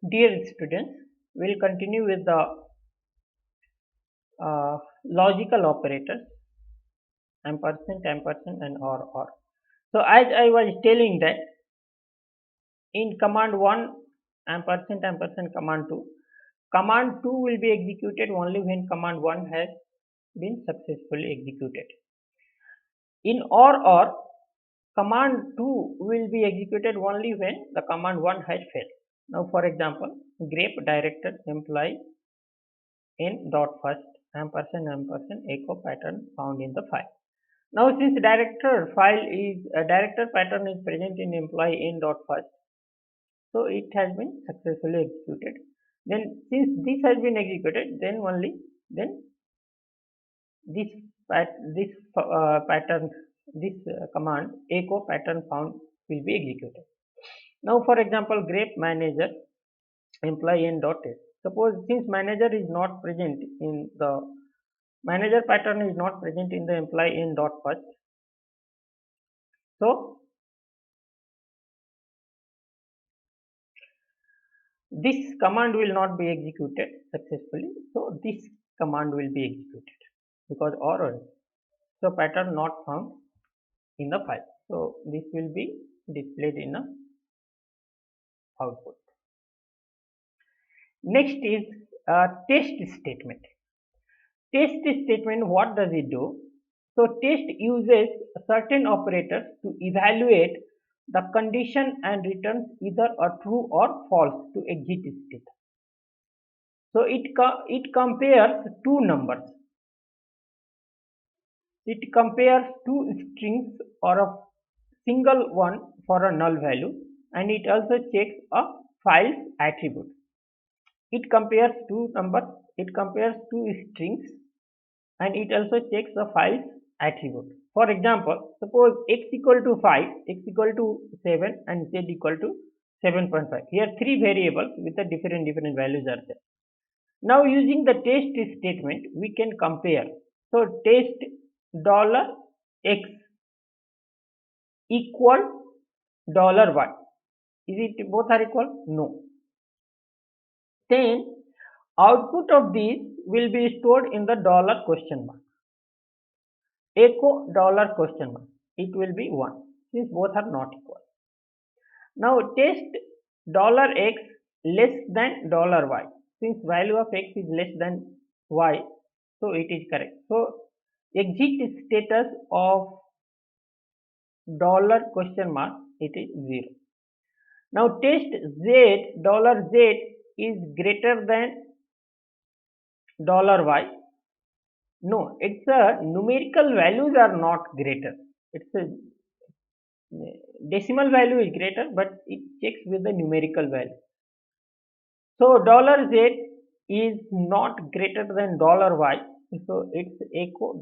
Dear students, we'll continue with the logical operators ampersand, and or. So as I was telling that in command 1 ampersand command 2 will be executed only when command 1 has been successfully executed. In or command 2 will be executed only when the command 1 has failed. Now for example, grep director employee n dot first ampersand echo pattern found in the file. Now since director pattern is present in employee n dot first, so it has been successfully executed. Then since this has been executed, then this pattern command echo pattern found will be executed. Now for example, grep manager employee n dot s. Suppose since manager is not present in the manager pattern is not present in the employee n dot first, so this command will not be executed successfully. So this command will be executed because or so pattern not found in the file. So this will be displayed in the output. Next is a test statement. Test statement, what does it do? So test uses certain operators to evaluate the condition and returns either a true or false to exit state. So it compares two numbers. It compares two strings or a single one for a null value, and it also checks a file's attribute. It compares two numbers, it compares two strings, and it also checks the file's attribute. For example, suppose x equal to 5, x equal to 7, and z equal to 7.5. Here three variables with a different values are there. Now using the test statement, we can compare. So test $x equal $y. Is it both are equal? No. Then output of these will be stored in the $question mark. Echo $question mark. It will be 1 since both are not equal. Now test $x less than $y. Since value of x is less than y, so it is correct. So exit status of $question mark, it is 0. Now test $z is greater than $y. No, it's a numerical values are not greater. It's a decimal value is greater, but it checks with the numerical value. So $z is not greater than $y. So it's echo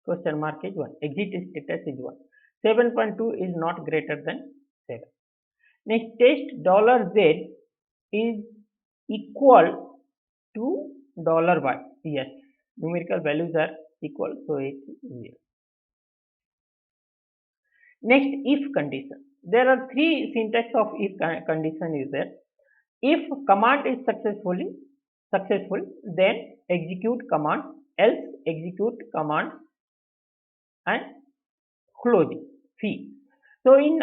$question mark is 1. Exit status is 1. 7.2 is not greater than 7. Next test $z is equal to $y. Yes, numerical values are equal, so it is 0. Next, if condition. There are three syntax of if condition is there. If command is successful, then execute command, else execute command and closing C. So in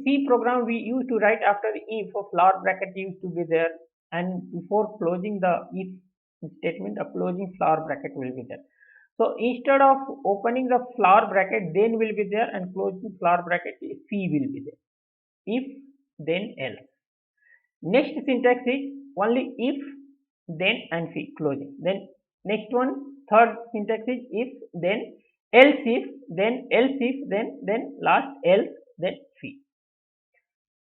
C program we used to write after if a flower bracket used to be there, and before closing the if statement a closing flower bracket will be there. So instead of opening the flower bracket then will be there and closing flower bracket C will be there. If then else. Next syntax is only if then and C closing. Then next one third syntax is if then else if then last else then C.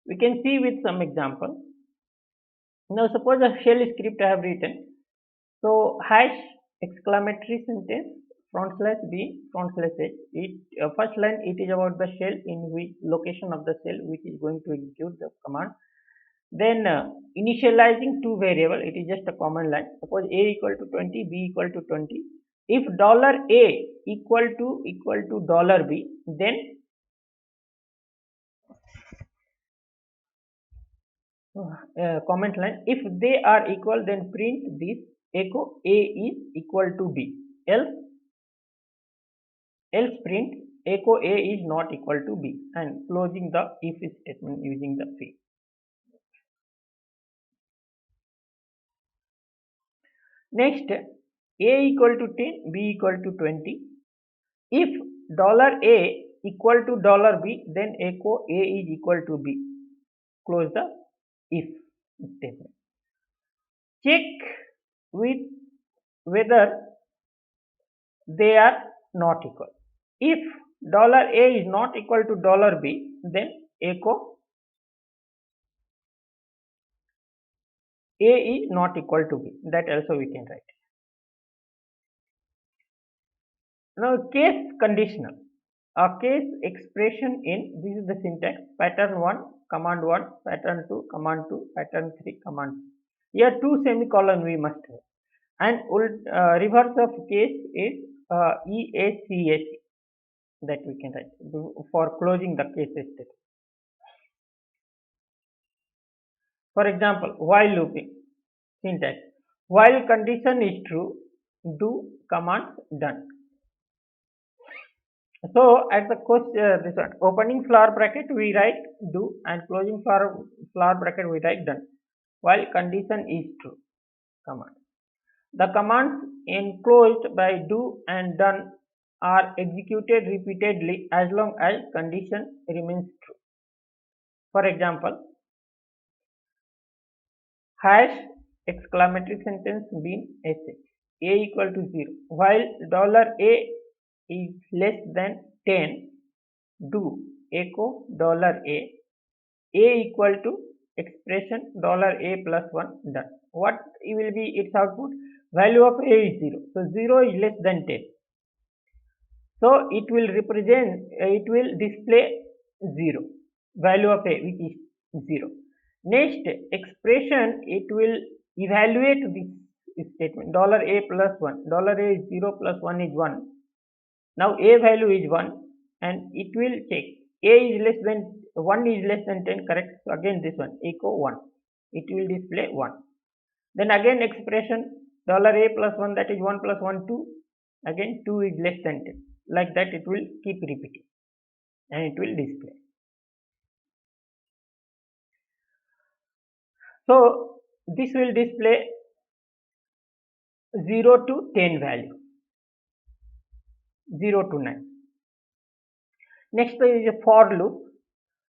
We can see with some example. Now suppose a shell script I have written. So hash exclamatory sentence /b /h. First line it is about the shell, in which location of the shell which is going to execute the command. Then initializing two variable, it is just a command line. Suppose a equal to 20, b equal to 20. If $a equal to $b, then comment line, if they are equal then print this echo A is equal to B, else print echo A is not equal to B, and closing the if statement using the free. Next, A equal to 10, B equal to 20. If $A equal to $B, then echo A is equal to B. Close the if statement. Check with whether they are not equal. If $A is not equal to $B, then echo A is not equal to B. That also we can write. Now case conditional. A case expression in, this is the syntax, pattern 1, command 1, pattern 2, command 2, pattern 3, command 3. Here 2 semicolon we must have. And reverse of case is EACAC, that we can write for closing the case statement. For example, while looping syntax, while condition is true, do commands done. So at the this one, opening flower bracket we write do, and closing flower bracket we write done, while condition is true command. The commands enclosed by do and done are executed repeatedly as long as condition remains true. For example, hash exclamatory sentence bin sh, a equal to 0, while $A is less than 10, do echo $A equal to expression $A plus 1 done. What will be its output? Value of A is 0. So 0 is less than 10. So it will display 0. Value of A, which is 0. Next expression, it will evaluate this statement $A plus 1. $A is 0 plus 1 is 1. Now A value is 1, and it will check A is less than 1 is less than 10, correct? So again this one echo 1. It will display 1. Then again expression $A plus 1, that is 1 plus 1 2. Again 2 is less than 10. Like that it will keep repeating and it will display. So this will display 0 to 10 value, 0 to 9. Next is a for loop.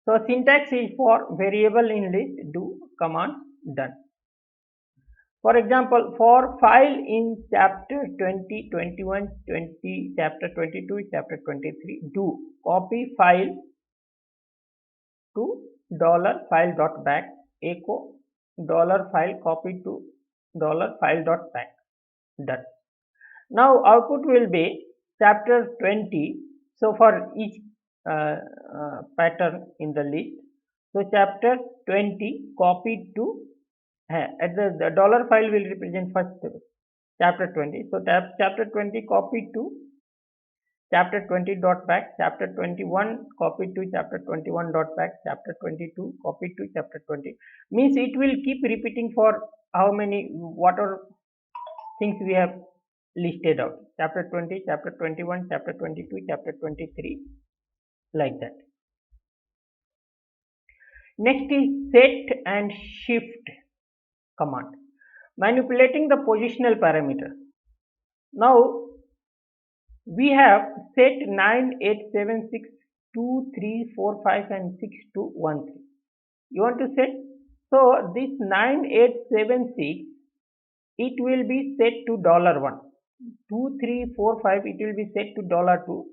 So syntax is for variable in list do command done. For example, for file in chapter 20, 21, 20, chapter 22, chapter 23, do copy file to $file.back, echo $file copy to $file.back, done. Now output will be chapter 20. So for each pattern in the list, so chapter 20 copied to at the $file will represent first chapter 20. So chapter 20 copied to chapter 20 dot back, chapter 21 copied to chapter 21 dot back, chapter 22 copied to chapter 20. Means it will keep repeating for how many, whatever things we have listed out, chapter 20, chapter 21, chapter 22, chapter 23, like that. Next is set and shift command, manipulating the positional parameter. Now we have set 9, 8, 7, 6, 2, 3, 4, 5 and 6 to 1, 3. You want to set, so this 9, 8, 7, 6, it will be set to $1. 2, 3, 4, 5, it will be set to $2,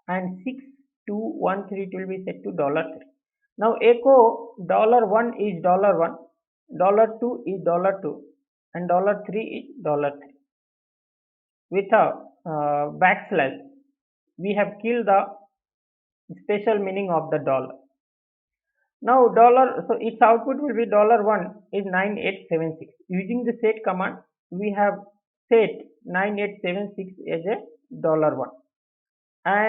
and 6, 2, 1, 3, it will be set to $3. Now echo $1 is $1, $2 is $2, and $3 is $3. With a backslash, we have killed the special meaning of the dollar. Now so its output will be $1 is 9876. Using the set command, we have set 9876 as a $1, and